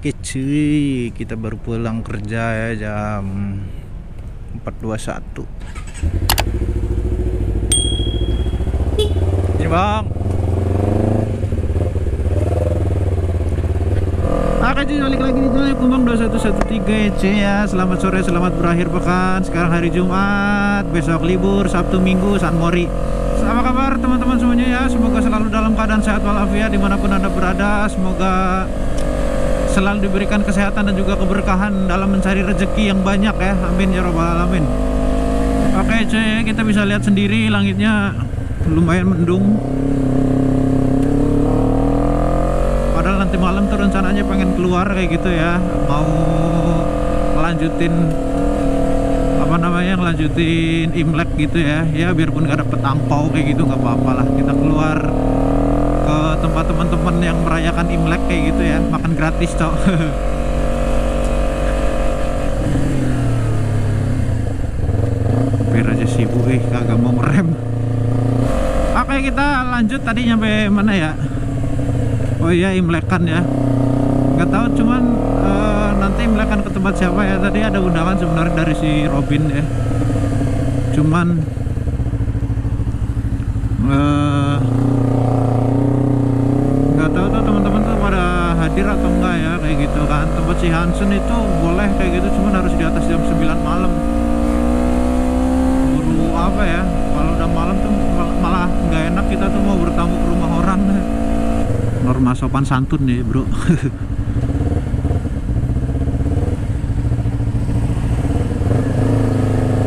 Oke cuy, kita baru pulang kerja ya jam 4.21. Ini bang. Oke cuy, balik lagi di channel Kumbang 2113 cuy ya. Selamat sore, selamat berakhir pekan. Sekarang hari Jumat, besok libur, Sabtu Minggu, San Mori. Apa kabar teman-teman semuanya ya? Semoga selalu dalam keadaan sehat walafiat dimanapun anda berada. Semoga selalu diberikan kesehatan dan juga keberkahan dalam mencari rezeki yang banyak ya. Amin ya robbal alamin. Oke cuy, kita bisa lihat sendiri langitnya lumayan mendung. Padahal nanti malam tuh rencananya pengen keluar kayak gitu ya, mau ngelanjutin ngelanjutin Imlek gitu ya. Ya biarpun gak dapet angpau kayak gitu nggak apa-apa lah, kita keluar ke tempat teman-teman yang merayakan Imlek kayak gitu ya, makan gratis cok. Biar aja sibuk kagak mau ngerem. Oke, kita lanjut. Tadi nyampe mana ya? Oh iya, Imlekan ya. Nggak tahu, cuman nanti Imlekan ke tempat siapa ya. Tadi ada undangan sebenarnya dari si Robin ya, cuman nggak tahu tuh teman-teman tuh pada hadir atau enggak ya kayak gitu kan. Tempat si Hansen itu boleh kayak gitu, cuman harus di atas jam 9 malam. Buru apa ya, kalau udah malam tuh malah nggak enak, kita tuh mau bertamu ke rumah orang. Norma sopan santun nih bro.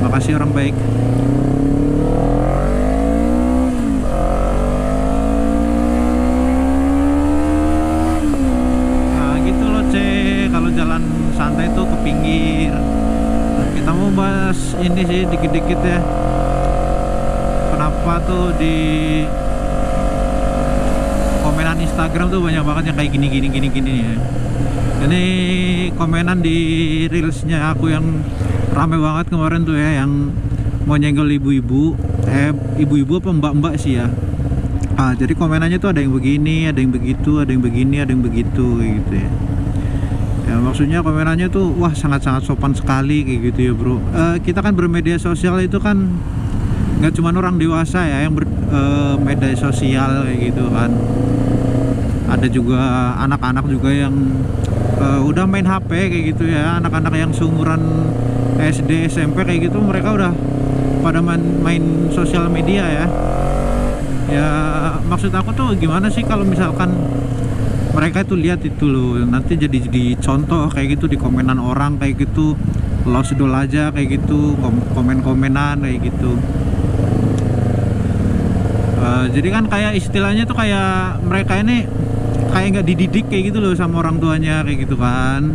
Makasih orang baik. Nah gitu loh cek, kalau jalan santai tuh ke pinggir. Nah, kita mau bahas ini sih dikit-dikit ya, kenapa tuh di komenan Instagram tuh banyak banget yang kayak gini ya. Ini komenan di reelsnya aku yang rame banget kemarin tuh ya, yang mau nyenggol ibu-ibu, ibu-ibu apa mbak-mbak sih ya. Jadi komenannya tuh ada yang begini, ada yang begitu, ada yang begini, ada yang begitu kayak gitu ya. Ya maksudnya komenannya tuh wah sangat-sangat sopan sekali kayak gitu ya bro. Kita kan bermedia sosial itu kan nggak cuma orang dewasa ya yang bermedia sosial kayak gitu kan. Ada juga anak-anak juga yang udah main HP kayak gitu ya. Anak-anak yang seumuran SD, SMP kayak gitu, mereka udah pada main sosial media ya. Ya maksud aku tuh gimana sih kalau misalkan mereka itu lihat itu loh, nanti jadi contoh kayak gitu di komenan orang kayak gitu, lost dol aja kayak gitu, komen-komenan kayak gitu. Jadi kan kayak istilahnya tuh kayak mereka ini kayak nggak dididik kayak gitu loh sama orang tuanya kayak gitu kan.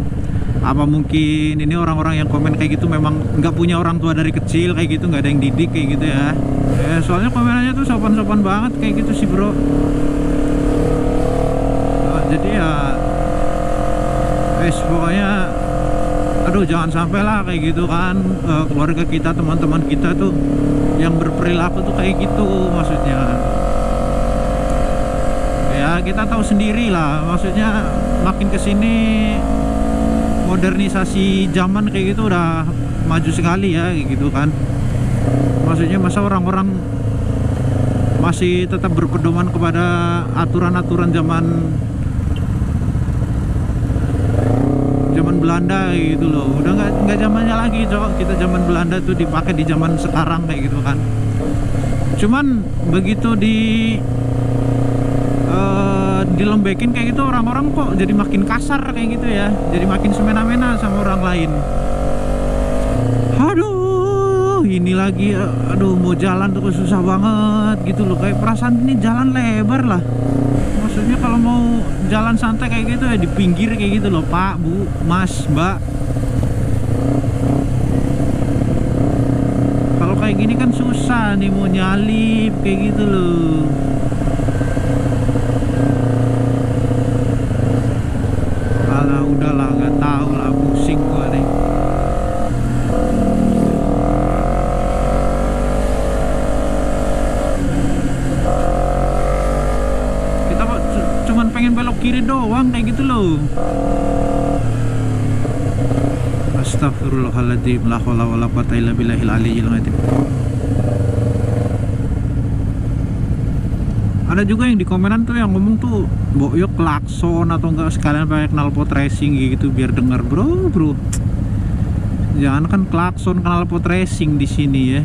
Apa mungkin ini orang-orang yang komen kayak gitu memang nggak punya orang tua dari kecil kayak gitu, nggak ada yang didik kayak gitu ya. Soalnya komenannya tuh sopan-sopan banget kayak gitu sih bro. Jadi ya pokoknya aduh jangan sampai lah kayak gitu kan, keluarga kita, teman-teman kita tuh yang berperilaku tuh kayak gitu. Maksudnya ya kita tahu sendiri lah, maksudnya makin kesini modernisasi zaman kayak gitu udah maju sekali ya kayak gitu kan. Maksudnya masa orang-orang masih tetap berpedoman kepada aturan-aturan zaman Belanda gitu loh. Udah nggak zamannya lagi cok, kita zaman Belanda tuh dipakai di zaman sekarang kayak gitu kan. Cuman begitu dilembekin kayak gitu, orang-orang kok jadi makin kasar kayak gitu ya, jadi makin semena-mena sama orang lain. Aduh ini lagi, aduh mau jalan tuh susah banget gitu loh, kayak perasaan ini jalan lebar lah. Maksudnya kalau mau jalan santai kayak gitu ya di pinggir kayak gitu loh pak, bu, mas, mbak. Kalau kayak gini kan susah nih mau nyalip kayak gitu loh. Alah udahlah, nggak tahu lah, pusing gua nih. Kita cuman pengen belok kiri doang kayak gitu loh. Astagfirullahaladzim, la haula wala quwata illa billahil aliyyil azim. Ada juga yang di komenan tuh yang ngomong tuh, "Mbok yuk klakson atau enggak sekalian pakai knalpot racing gitu biar denger." Bro. Jangan kan klakson knalpot racing di sini ya.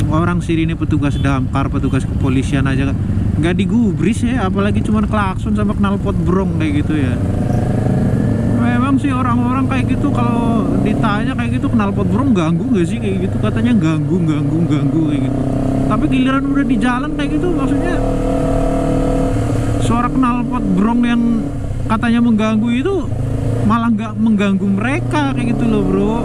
Orang sirine petugas damkar, petugas kepolisian aja nggak digubris ya, apalagi cuma klakson sama knalpot brong kayak gitu ya. Memang sih orang-orang kayak gitu kalau ditanya kayak gitu knalpot brong ganggu nggak sih kayak gitu, katanya ganggu kayak gitu. Tapi giliran udah di jalan kayak gitu, maksudnya suara knalpot brong yang katanya mengganggu itu malah nggak mengganggu mereka kayak gitu loh bro.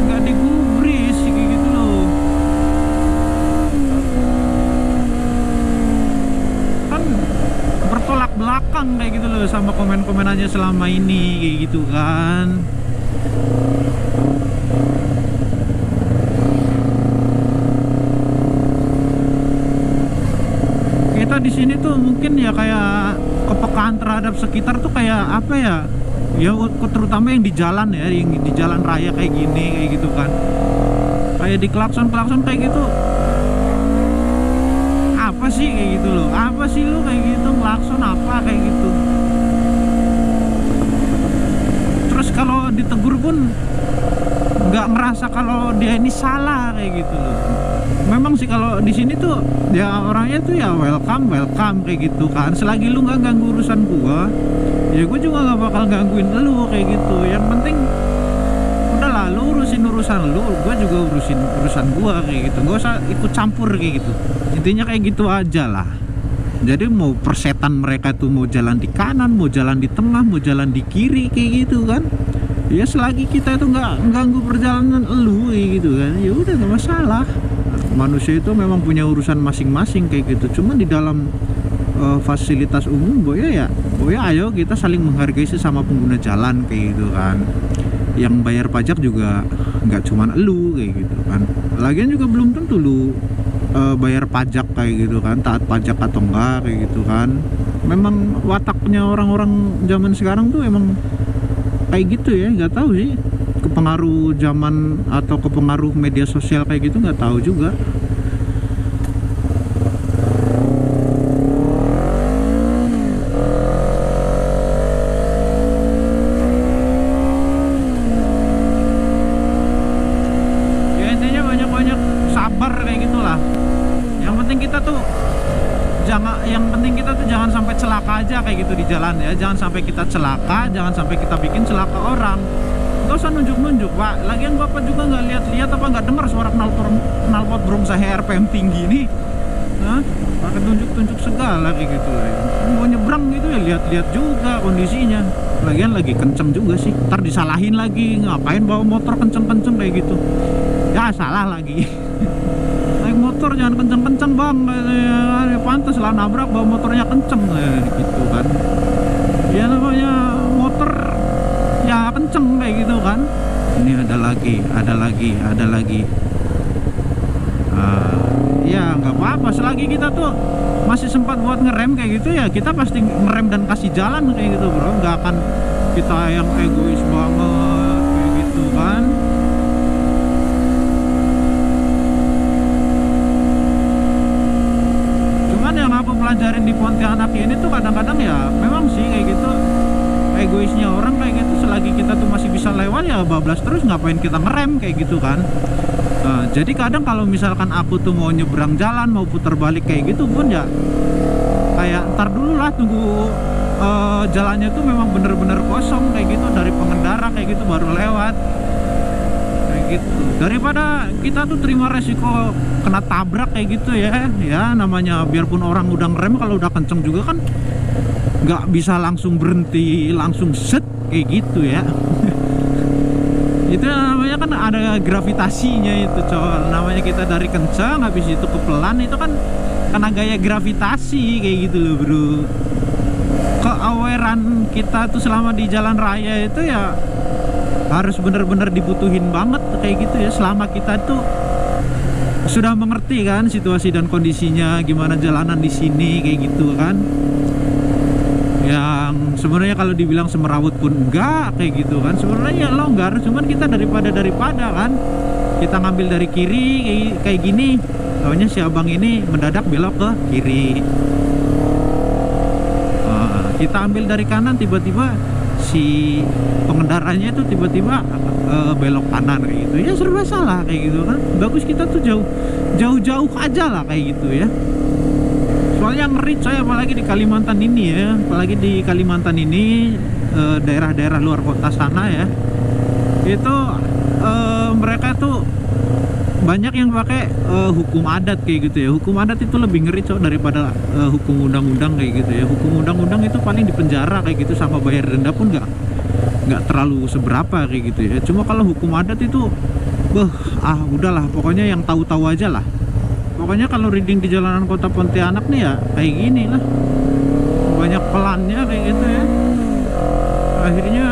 Nggak digubris kayak gitu loh. Kan bertolak belakang kayak gitu loh sama komen-komenannya selama ini kayak gitu kan. Kita di sini tuh mungkin ya kayak kepekaan terhadap sekitar tuh kayak apa ya? Ya terutama yang di jalan ya, yang di jalan raya kayak gini kayak gitu kan. Kayak di klakson kayak gitu. Apa sih kayak gitu loh? Apa sih lu kayak gitu klakson apa kayak gitu? Terus kalau ditegur pun nggak ngerasa kalau dia ini salah kayak gitu loh. Memang sih kalau di sini tuh ya orangnya tuh ya welcome kayak gitu kan. Selagi lu nggak ganggu urusan gua, ya gua juga nggak bakal gangguin lu kayak gitu. Yang penting udahlah lu urusin urusan lu, gua juga urusin urusan gua kayak gitu. Gak usah ikut campur kayak gitu. Intinya kayak gitu aja lah. Jadi mau persetan mereka tuh mau jalan di kanan, mau jalan di tengah, mau jalan di kiri kayak gitu kan. Ya selagi kita itu nggak ganggu perjalanan lu kayak gitu kan, ya udah nggak masalah. Manusia itu memang punya urusan masing-masing kayak gitu. Cuman di dalam fasilitas umum boya ayo kita saling menghargai sesama pengguna jalan kayak gitu kan. Yang bayar pajak juga nggak cuman elu kayak gitu kan. Lagian juga belum tentu lu bayar pajak kayak gitu kan, taat pajak atau enggak kayak gitu kan. Memang wataknya orang-orang zaman sekarang tuh emang kayak gitu ya, nggak tahu sih kepengaruh zaman atau kepengaruh media sosial kayak gitu, nggak tahu juga. Ya intinya banyak-banyak sabar kayak gitulah. Yang penting kita tuh jangan sampai celaka aja kayak gitu di jalan ya. Jangan sampai kita celaka, jangan sampai kita bikin celaka orang. Gak usah nunjuk-nunjuk pak. Lagian bapak juga nggak lihat apa nggak dengar suara knalpot brong saya RPM tinggi nih. Hah? Pakai tunjuk-tunjuk segala kayak gitu ya. Mau nyebrang gitu ya lihat-lihat juga kondisinya. Lagian lagi kenceng juga sih. Ntar disalahin lagi, ngapain bawa motor kenceng-kenceng kayak gitu. Ya salah lagi. Naik motor jangan kenceng-kenceng bang. Ya, pantas lah nabrak bawa motornya kenceng gitu kan. Ya namanya motor ya kenceng kayak gitu kan. Ini ada lagi ya nggak apa-apa selagi kita tuh masih sempat buat ngerem kayak gitu ya, kita pasti ngerem dan kasih jalan kayak gitu bro. Nggak akan kita yang egois banget kayak gitu kan. Cuman yang aku pelajarin di Pontianak ini tuh kadang-kadang ya memang sih kayak gitu egoisnya orang kayak gitu. Selagi kita tuh masih bisa lewat ya bablas terus, ngapain kita ngerem kayak gitu kan. Nah, jadi kadang kalau misalkan aku tuh mau nyebrang jalan, mau putar balik kayak gitu pun ya kayak ntar dulu lah, tunggu jalannya tuh memang bener-bener kosong kayak gitu dari pengendara kayak gitu baru lewat kayak gitu. Daripada kita tuh terima resiko kena tabrak kayak gitu ya namanya biarpun orang udah ngerem, kalau udah kenceng juga kan nggak bisa langsung berhenti langsung set kayak gitu ya. Itu namanya kan ada gravitasinya itu coy. Namanya kita dari kencang habis itu ke pelan, itu kan kena gaya gravitasi kayak gitu loh bro. Keawarean kita tuh selama di jalan raya itu ya harus bener-bener dibutuhin banget kayak gitu ya. Selama kita tuh sudah mengerti kan situasi dan kondisinya, gimana jalanan di sini kayak gitu kan. Yang sebenarnya kalau dibilang semerawut pun enggak kayak gitu kan, sebenarnya longgar, cuman kita daripada kan kita ngambil dari kiri kayak gini, soalnya si abang ini mendadak belok ke kiri. Kita ambil dari kanan, tiba-tiba si pengendaranya itu tiba-tiba belok kanan kayak gitu ya, serba salah kayak gitu kan. Bagus kita tuh jauh-jauh aja lah kayak gitu ya. Soalnya ngeri coy, apalagi di Kalimantan ini ya, apalagi di Kalimantan ini daerah-daerah luar kota sana ya, itu mereka tuh banyak yang pakai hukum adat kayak gitu ya. Hukum adat itu lebih ngeri coy daripada hukum undang-undang kayak gitu ya. Hukum undang-undang itu paling di penjara kayak gitu, sama bayar denda pun nggak terlalu seberapa kayak gitu ya. Cuma kalau hukum adat itu udahlah, pokoknya yang tahu-tahu aja lah. Pokoknya kalau reading di jalanan kota Pontianak nih ya kayak gini lah, banyak pelannya kayak gitu ya. Akhirnya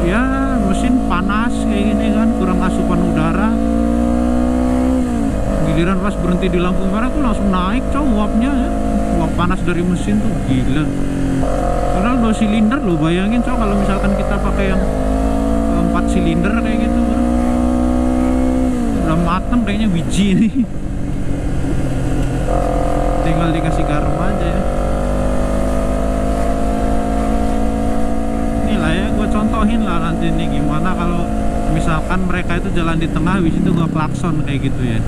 ya mesin panas kayak gini kan, kurang asupan udara. Giliran pas berhenti di lampu merah tuh langsung naik cow uapnya ya. Uap panas dari mesin tuh gila. Padahal 2 silinder loh, bayangin cow kalau misalkan kita pakai yang 4 silinder kayak gitu bro. Udah mateng kayaknya biji nih. Tinggal dikasih garam aja ya. Inilah ya, gue contohin lah nanti nih gimana kalau misalkan mereka itu jalan di tengah, habis itu gue klakson kayak gitu ya.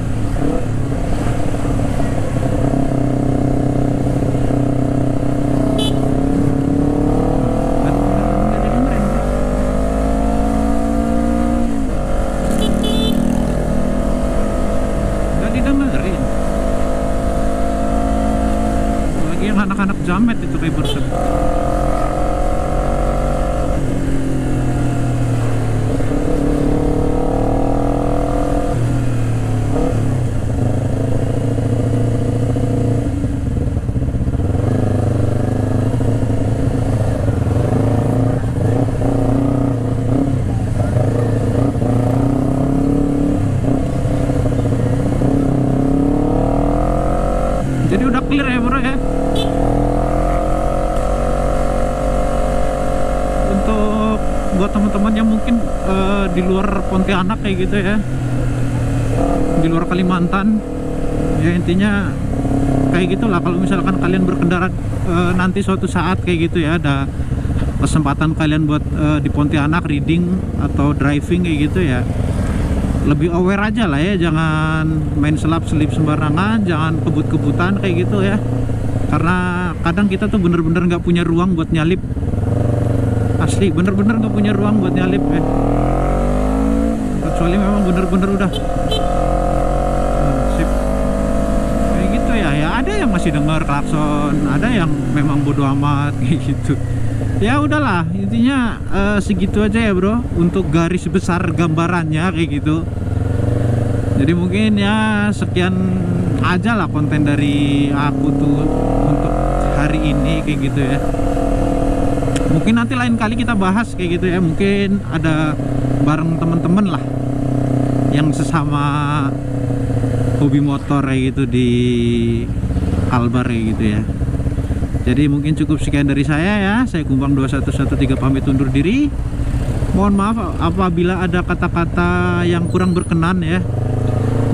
Anak-anak jamet itu kayak bersep. Jadi udah clear ya bro ya. Buat teman-teman yang mungkin di luar Pontianak kayak gitu ya, di luar Kalimantan ya, intinya kayak gitulah. Kalau misalkan kalian berkendara nanti suatu saat kayak gitu ya, ada kesempatan kalian buat di Pontianak reading atau driving kayak gitu ya, lebih aware aja lah ya, jangan main selap-selip sembarangan, jangan kebut-kebutan kayak gitu ya, karena kadang kita tuh bener-bener nggak punya ruang buat nyalip. Asli bener-bener gak punya ruang buat nyalip ya, kecuali memang bener-bener udah sip kayak gitu ya. Ya ada yang masih denger klakson, ada yang memang bodo amat kayak gitu ya. Udahlah, intinya segitu aja ya bro untuk garis besar gambarannya kayak gitu. Jadi mungkin ya sekian aja lah konten dari aku tuh untuk hari ini kayak gitu ya. Mungkin nanti lain kali kita bahas kayak gitu ya, mungkin ada bareng temen-temen lah yang sesama hobi motor kayak gitu di Kalbar kayak gitu ya. Jadi mungkin cukup sekian dari saya ya. Saya Kumbang 2113 pamit undur diri. Mohon maaf apabila ada kata-kata yang kurang berkenan ya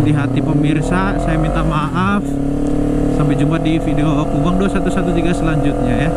di hati pemirsa, saya minta maaf. Sampai jumpa di video Kumbang 2113 selanjutnya ya.